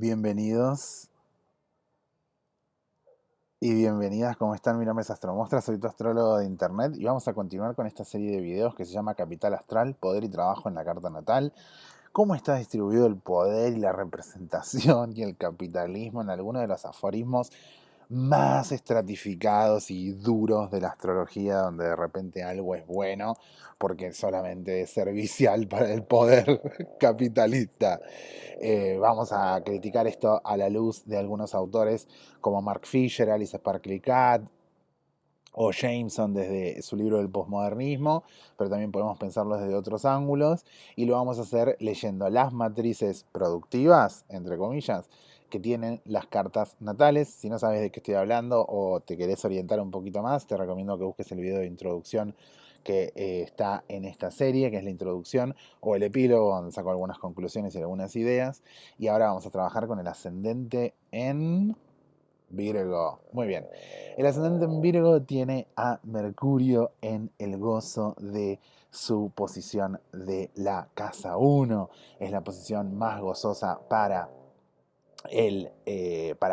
Bienvenidos y bienvenidas, ¿cómo están? Mi nombre es Astromostra, soy tu astrólogo de internet y vamos a continuar con esta serie de videos que se llama Capital Astral, Poder y Trabajo en la Carta Natal. ¿Cómo está distribuido el poder y la representación y el capitalismo en algunos de los aforismos más estratificados y duros de la astrología, donde de repente algo es bueno porque solamente es servicial para el poder capitalista? Vamos a criticar esto a la luz de algunos autores como Mark Fisher, Alice Sparkly Cat o Jameson desde su libro del posmodernismo, pero también podemos pensarlo desde otros ángulos y lo vamos a hacer leyendo las matrices productivas, entre comillas, que tienen las cartas natales. Si no sabes de qué estoy hablando o te querés orientar un poquito más, te recomiendo que busques el video de introducción que está en esta serie, que es la introducción, o el epílogo, donde saco algunas conclusiones y algunas ideas. Y ahora vamos a trabajar con el ascendente en Virgo. Muy bien. El ascendente en Virgo tiene a Mercurio en el gozo de su posición de la casa uno. Es la posición más gozosa para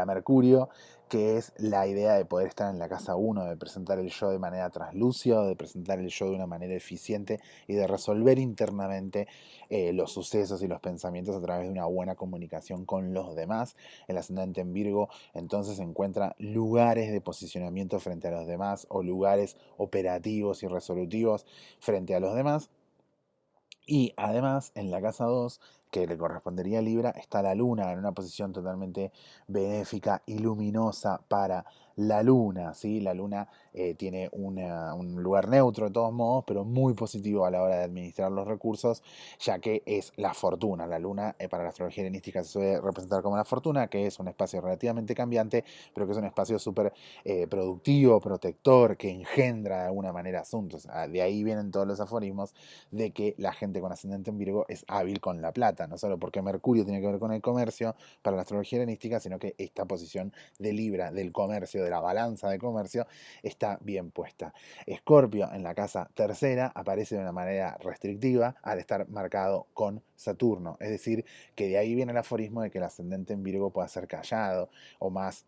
Mercurio, que es la idea de poder estar en la casa uno, de presentar el yo de manera translúcida, de presentar el yo de una manera eficiente y de resolver internamente los sucesos y los pensamientos a través de una buena comunicación con los demás. El ascendente en Virgo entonces encuentra lugares de posicionamiento frente a los demás o lugares operativos y resolutivos frente a los demás. Y además, en la casa 2 que le correspondería a Libra, está la Luna en una posición totalmente benéfica y luminosa para la Luna. ¿Sí? La Luna tiene un lugar neutro de todos modos, pero muy positivo a la hora de administrar los recursos, ya que es la fortuna. La Luna, para la astrología helenística, se suele representar como la fortuna, que es un espacio relativamente cambiante, pero que es un espacio súper productivo, protector, que engendra de alguna manera asuntos. De ahí vienen todos los aforismos de que la gente con ascendente en Virgo es hábil con la plata, no solo porque Mercurio tiene que ver con el comercio para la astrología helenística, sino que esta posición de Libra, del comercio, de la balanza de comercio, está bien puesta. Escorpio en la casa tercera aparece de una manera restrictiva al estar marcado con Saturno, es decir, que de ahí viene el aforismo de que el ascendente en Virgo pueda ser callado o más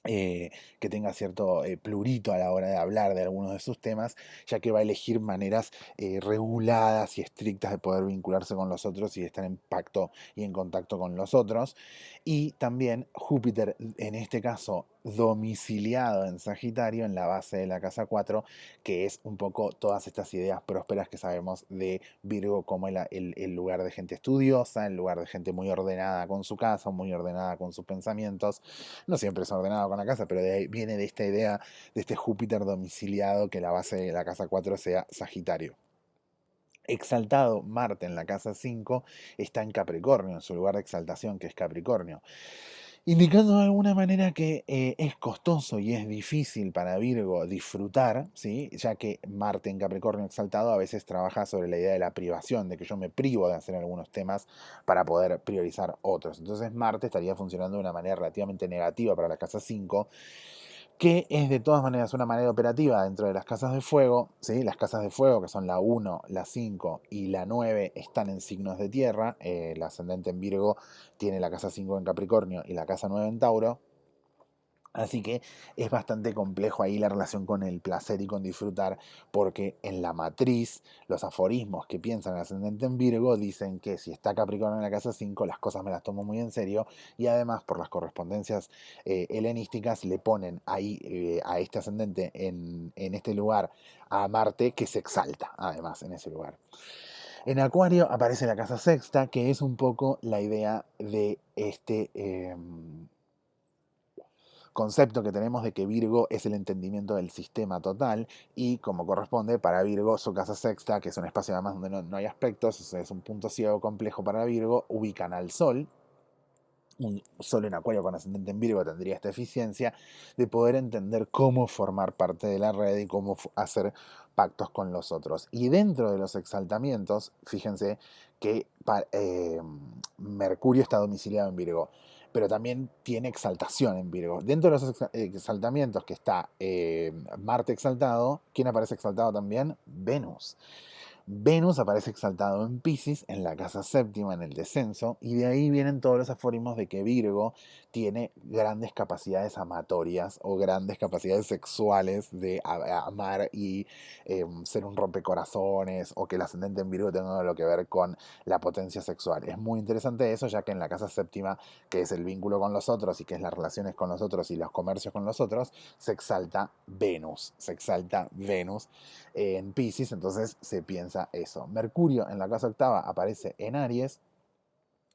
que tenga cierto plurito a la hora de hablar de algunos de sus temas, ya que va a elegir maneras reguladas y estrictas de poder vincularse con los otros y de estar en pacto y en contacto con los otros. Y también Júpiter, en este caso, domiciliado en Sagitario, en la base de la casa 4, que es un poco todas estas ideas prósperas que sabemos de Virgo como el lugar de gente estudiosa, el lugar de gente muy ordenada con su casa, muy ordenada con sus pensamientos. No siempre es ordenado con la casa, pero de ahí viene de esta idea de este Júpiter domiciliado, que la base de la casa 4 sea Sagitario. Exaltado Marte en la casa 5 está en Capricornio, en su lugar de exaltación, que es Capricornio, indicando de alguna manera que es costoso y es difícil para Virgo disfrutar, ¿sí? Ya que Marte en Capricornio exaltado a veces trabaja sobre la idea de la privación, de que yo me privo de hacer algunos temas para poder priorizar otros. Entonces Marte estaría funcionando de una manera relativamente negativa para la casa 5, que es de todas maneras una manera operativa dentro de las casas de fuego. ¿Sí? Las casas de fuego, que son la uno, la 5 y la 9, están en signos de tierra. El ascendente en Virgo tiene la casa 5 en Capricornio y la casa 9 en Tauro. Así que es bastante complejo ahí la relación con el placer y con disfrutar, porque en la matriz, los aforismos que piensan el ascendente en Virgo dicen que si está Capricornio en la casa 5 las cosas me las tomo muy en serio, y además por las correspondencias helenísticas le ponen ahí a este ascendente en este lugar a Marte, que se exalta además en ese lugar. En Acuario aparece la casa sexta, que es un poco la idea de este concepto que tenemos de que Virgo es el entendimiento del sistema total, y como corresponde para Virgo, su casa sexta, que es un espacio además donde no hay aspectos, es un punto ciego complejo para Virgo, ubican al Sol. Un Sol en Acuario con ascendente en Virgo tendría esta eficiencia de poder entender cómo formar parte de la red y cómo hacer pactos con los otros. Y dentro de los exaltamientos, fíjense que Mercurio está domiciliado en Virgo, pero también tiene exaltación en Virgo. Dentro de los exaltamientos que está Marte exaltado, ¿quién aparece exaltado también? Venus. Venus aparece exaltado en Piscis, en la casa séptima, en el descenso, y de ahí vienen todos los aforismos de que Virgo tiene grandes capacidades amatorias o grandes capacidades sexuales de amar y ser un rompecorazones, o que el ascendente en Virgo tenga algo que ver con la potencia sexual. Es muy interesante eso, ya que en la casa séptima, que es el vínculo con los otros y que es las relaciones con los otros y los comercios con los otros, se exalta Venus en Pisces, entonces se piensa eso. Mercurio en la casa octava aparece en Aries.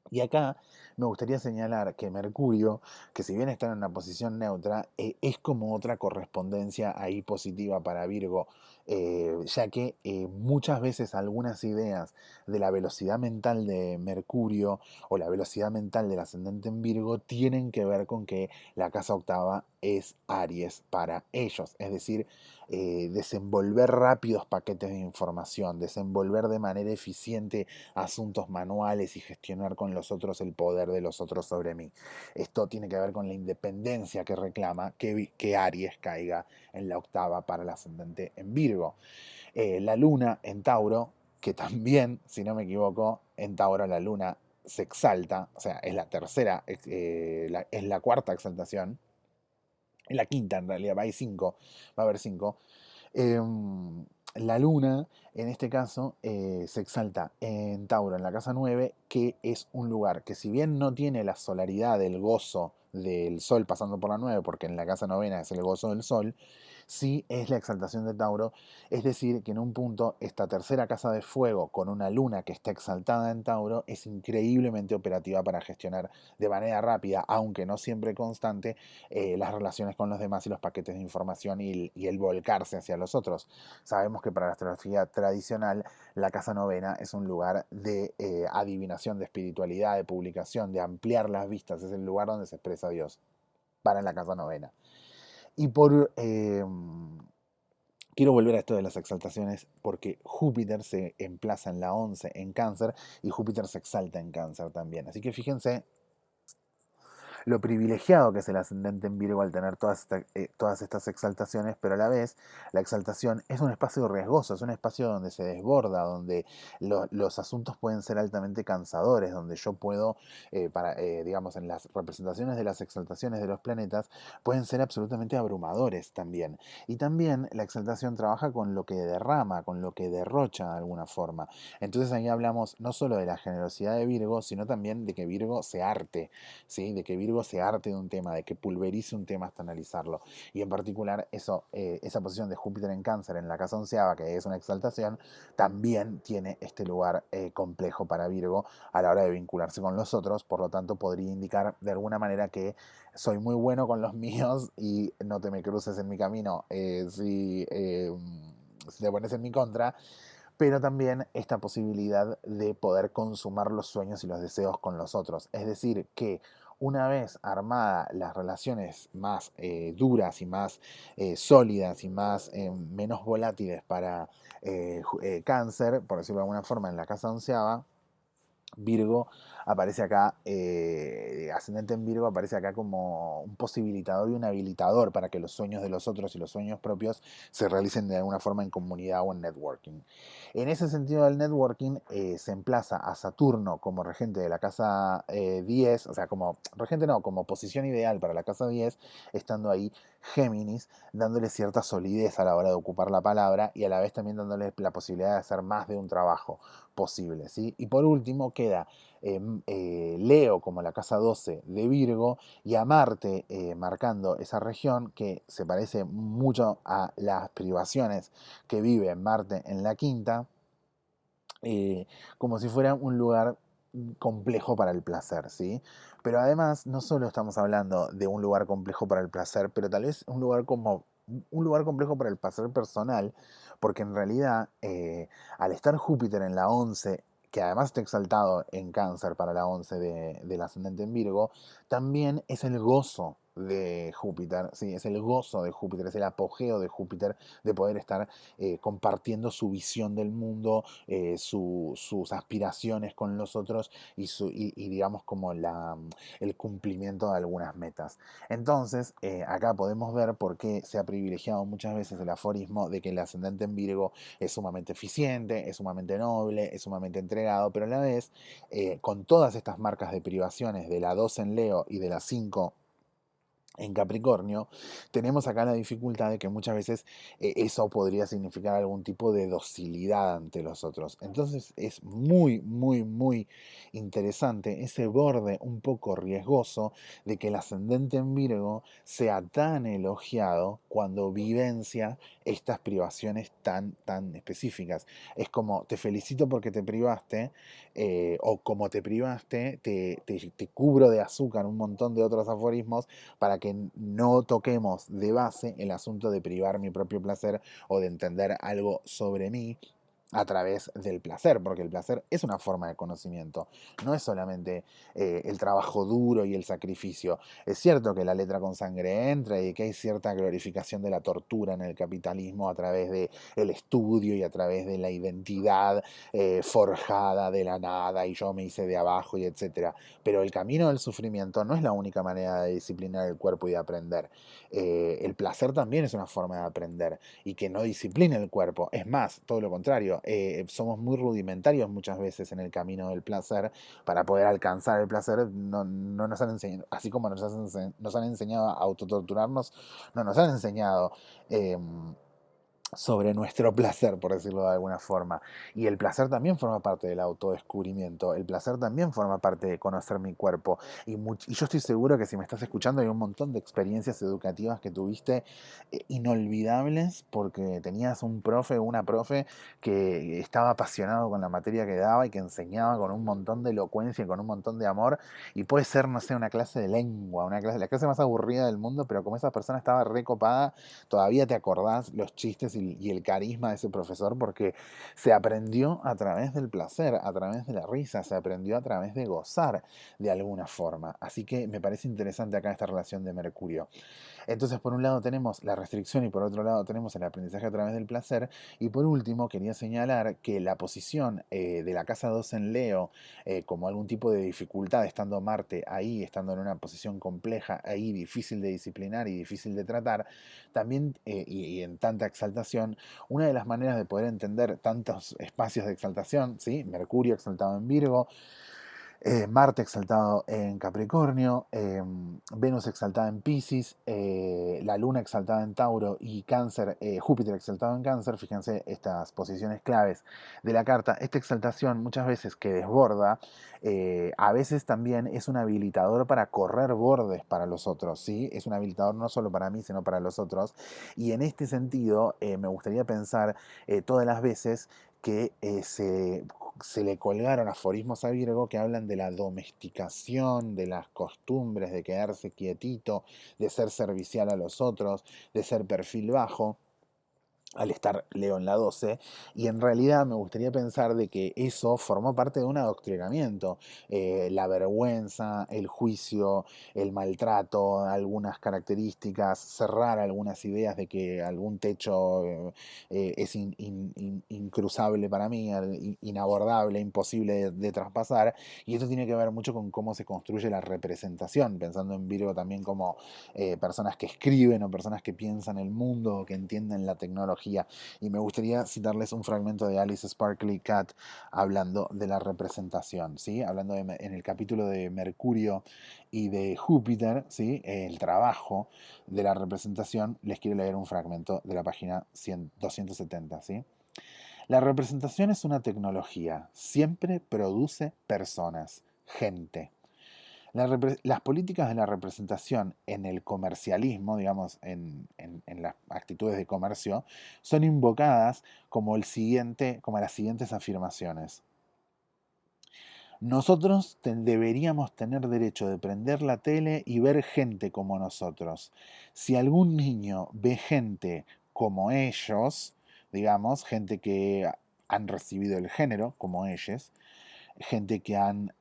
Y acá me gustaría señalar que Mercurio, que si bien está en una posición neutra, es como otra correspondencia ahí positiva para Virgo, ya que muchas veces algunas ideas de la velocidad mental de Mercurio o la velocidad mental del ascendente en Virgo tienen que ver con que la casa octava es Aries para ellos, es decir, desenvolver rápidos paquetes de información, desenvolver de manera eficiente asuntos manuales y gestionar con los otros el poder de los otros sobre mí. Esto tiene que ver con la independencia que reclama que Aries caiga en la octava para el ascendente en Virgo. La luna en Tauro, que también, si no me equivoco, en Tauro la luna se exalta, o sea, es la tercera, es la cuarta exaltación, es la quinta en realidad, va a haber cinco. La luna, en este caso, se exalta en Tauro, en la casa 9, que es un lugar que, si bien no tiene la solaridad del gozo del sol pasando por la 9, porque en la casa novena es el gozo del sol, sí es la exaltación de Tauro, es decir, que en un punto esta tercera casa de fuego con una luna que está exaltada en Tauro es increíblemente operativa para gestionar de manera rápida, aunque no siempre constante, las relaciones con los demás y los paquetes de información y el volcarse hacia los otros. Sabemos que para la astrología tradicional la casa novena es un lugar de adivinación, de espiritualidad, de publicación, de ampliar las vistas, es el lugar donde se expresa Dios para la casa novena. Y por quiero volver a esto de las exaltaciones porque Júpiter se emplaza en la 11 en Cáncer y Júpiter se exalta en Cáncer también. Así que fíjense lo privilegiado que es el ascendente en Virgo al tener todas estas exaltaciones, pero a la vez la exaltación es un espacio riesgoso, es un espacio donde se desborda, donde los asuntos pueden ser altamente cansadores, donde yo puedo, digamos, en las representaciones de las exaltaciones de los planetas, pueden ser absolutamente abrumadores también. Y también la exaltación trabaja con lo que derrama, con lo que derrocha de alguna forma. Entonces ahí hablamos no solo de la generosidad de Virgo, sino también de que Virgo se arte, ¿sí? De que Virgo se arte de un tema, de que pulverice un tema hasta analizarlo. Y en particular eso, esa posición de Júpiter en Cáncer en la casa onceava, que es una exaltación, también tiene este lugar complejo para Virgo a la hora de vincularse con los otros, por lo tanto podría indicar de alguna manera que soy muy bueno con los míos y no te me cruces en mi camino si te pones en mi contra, pero también esta posibilidad de poder consumar los sueños y los deseos con los otros. Es decir, que una vez armadas las relaciones más duras y más sólidas y más menos volátiles para Cáncer, por decirlo de alguna forma, en la casa onceava, Virgo aparece acá, ascendente en Virgo aparece acá como un posibilitador y un habilitador para que los sueños de los otros y los sueños propios se realicen de alguna forma en comunidad o en networking. En ese sentido del networking se emplaza a Saturno como regente de la casa 10, o sea, como regente no, como posición ideal para la casa 10, estando ahí Géminis, dándole cierta solidez a la hora de ocupar la palabra y a la vez también dándole la posibilidad de hacer más de un trabajo posible, ¿sí? Y por último queda Leo como la casa 12 de Virgo y a Marte marcando esa región que se parece mucho a las privaciones que vive Marte en la quinta, como si fuera un lugar complejo para el placer, ¿sí? Pero además no solo estamos hablando de un lugar complejo para el placer, pero tal vez un lugar complejo para el placer personal, porque en realidad al estar Júpiter en la 11, que además está exaltado en Cáncer para la 11 del ascendente en Virgo, también es el gozo. de Júpiter, ¿sí? Es el gozo de Júpiter, es el apogeo de Júpiter de poder estar compartiendo su visión del mundo, sus aspiraciones con los otros y digamos como el cumplimiento de algunas metas. Entonces, acá podemos ver por qué se ha privilegiado muchas veces el aforismo de que el ascendente en Virgo es sumamente eficiente, es sumamente noble, es sumamente entregado, pero a la vez, con todas estas marcas de privaciones de la 2 en Leo y de la 5 en Capricornio, tenemos acá la dificultad de que muchas veces eso podría significar algún tipo de docilidad ante los otros. Entonces es muy, muy, muy interesante ese borde un poco riesgoso de que el ascendente en Virgo sea tan elogiado cuando vivencia estas privaciones tan, tan específicas. Es como, te felicito porque te privaste, o como te privaste, te cubro de azúcar un montón de otros aforismos para que no toquemos de base el asunto de privar mi propio placer o de entender algo sobre mí a través del placer, porque el placer es una forma de conocimiento, no es solamente el trabajo duro y el sacrificio. Es cierto que la letra con sangre entra y que hay cierta glorificación de la tortura en el capitalismo a través del estudio y a través de la identidad forjada de la nada y yo me hice de abajo y etcétera. Pero el camino del sufrimiento no es la única manera de disciplinar el cuerpo y de aprender. El placer también es una forma de aprender y que no discipline el cuerpo. Es más, todo lo contrario, somos muy rudimentarios muchas veces en el camino del placer. Para poder alcanzar el placer, no nos han enseñado, así como nos han enseñado a autotorturarnos, no nos han enseñado eh, sobre nuestro placer, por decirlo de alguna forma. Y el placer también forma parte del autodescubrimiento, el placer también forma parte de conocer mi cuerpo. Y yo estoy seguro que si me estás escuchando hay un montón de experiencias educativas que tuviste inolvidables porque tenías un profe o una profe que estaba apasionado con la materia que daba y que enseñaba con un montón de elocuencia y con un montón de amor. Y puede ser, no sé, una clase de lengua, la clase más aburrida del mundo, pero como esa persona estaba recopada, todavía te acordás los chistes y el carisma de ese profesor porque se aprendió a través del placer, a través de la risa, se aprendió a través de gozar de alguna forma. Así que me parece interesante acá esta relación de Mercurio. Entonces, por un lado tenemos la restricción y por otro lado tenemos el aprendizaje a través del placer. Y por último, quería señalar que la posición de la casa 2 en Leo, como algún tipo de dificultad, estando Marte ahí, estando en una posición compleja, ahí difícil de disciplinar y difícil de tratar, también, y en tanta exaltación, una de las maneras de poder entender tantos espacios de exaltación, ¿sí? Mercurio exaltado en Virgo, Marte exaltado en Capricornio, Venus exaltada en Pisces, la Luna exaltada en Tauro y Cáncer, Júpiter exaltado en Cáncer. Fíjense estas posiciones claves de la carta. Esta exaltación muchas veces que desborda, a veces también es un habilitador para correr bordes para los otros, ¿sí? Es un habilitador no solo para mí, sino para los otros. Y en este sentido, me gustaría pensar todas las veces que se le colgaron aforismos a Virgo que hablan de la domesticación, de las costumbres, de quedarse quietito, de ser servicial a los otros, de ser perfil bajo al estar Leo en la 12, y en realidad me gustaría pensar de que eso formó parte de un adoctrinamiento, la vergüenza, el juicio, el maltrato, algunas características, cerrar algunas ideas de que algún techo es incruzable para mí, inabordable, imposible de traspasar, y esto tiene que ver mucho con cómo se construye la representación, pensando en Virgo también como personas que escriben o personas que piensan el mundo o que entienden la tecnología. Y me gustaría citarles un fragmento de Alice Sparkly Cat hablando de la representación, ¿sí? Hablando en el capítulo de Mercurio y de Júpiter, ¿sí? El trabajo de la representación, les quiero leer un fragmento de la página 270, ¿sí? La representación es una tecnología, siempre produce personas, gente. Las políticas de la representación en el comercialismo, digamos, en las actitudes de comercio, son invocadas como, como las siguientes afirmaciones. Nosotros deberíamos tener derecho de prender la tele y ver gente como nosotros. Si algún niño ve gente como ellos, digamos, gente que han recibido el género como ellos, gente que han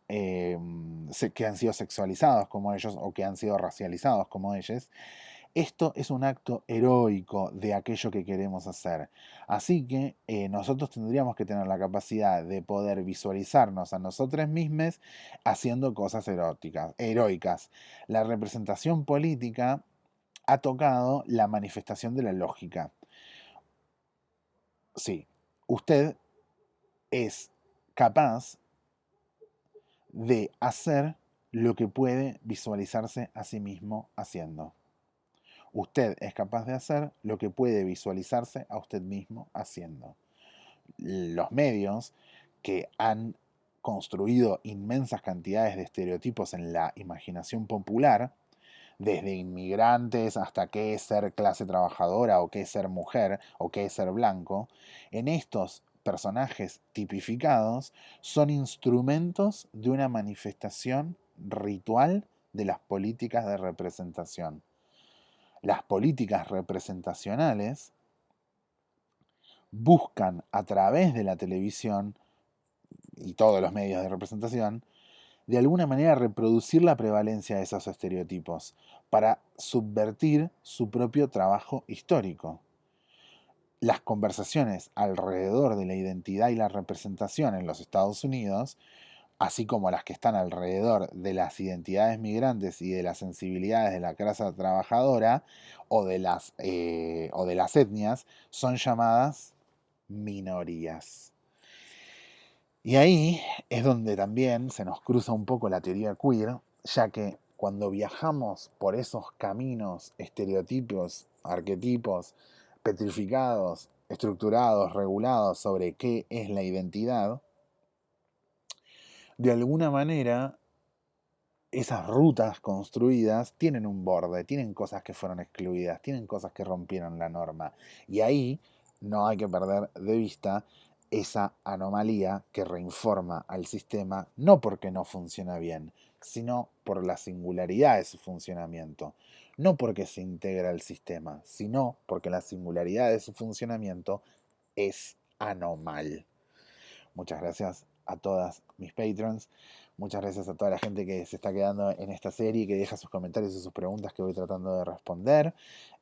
que han sido sexualizados como ellos o que han sido racializados como ellos. Esto es un acto heroico de aquello que queremos hacer. Así que nosotros tendríamos que tener la capacidad de poder visualizarnos a nosotros mismos haciendo cosas eróticas, heroicas. La representación política ha tocado la manifestación de la lógica. Sí, usted es capaz de hacer lo que puede visualizarse a sí mismo haciendo. Usted es capaz de hacer lo que puede visualizarse a usted mismo haciendo. Los medios que han construido inmensas cantidades de estereotipos en la imaginación popular, desde inmigrantes hasta qué es ser clase trabajadora o qué es ser mujer o qué es ser blanco, en estos personajes tipificados son instrumentos de una manifestación ritual de las políticas de representación. Las políticas representacionales buscan a través de la televisión y todos los medios de representación, de alguna manera reproducir la prevalencia de esos estereotipos para subvertir su propio trabajo histórico. Las conversaciones alrededor de la identidad y la representación en los Estados Unidos, así como las que están alrededor de las identidades migrantes y de las sensibilidades de la clase trabajadora o de las etnias, son llamadas minorías. Y ahí es donde también se nos cruza un poco la teoría queer, ya que cuando viajamos por esos caminos, estereotipos, arquetipos, petrificados, estructurados, regulados sobre qué es la identidad, de alguna manera esas rutas construidas tienen un borde, tienen cosas que fueron excluidas, tienen cosas que rompieron la norma. Y ahí no hay que perder de vista esa anomalía que reinforma al sistema, no porque no funciona bien, sino por la singularidad de su funcionamiento. No porque se integra al sistema, sino porque la singularidad de su funcionamiento es anormal. Muchas gracias a todas mis patrons. Muchas gracias a toda la gente que se está quedando en esta serie, que deja sus comentarios y sus preguntas que voy tratando de responder.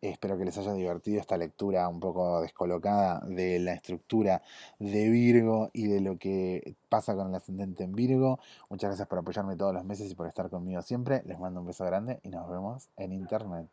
Espero que les haya divertido esta lectura un poco descolocada de la estructura de Virgo y de lo que pasa con el ascendente en Virgo. Muchas gracias por apoyarme todos los meses y por estar conmigo siempre. Les mando un beso grande y nos vemos en internet.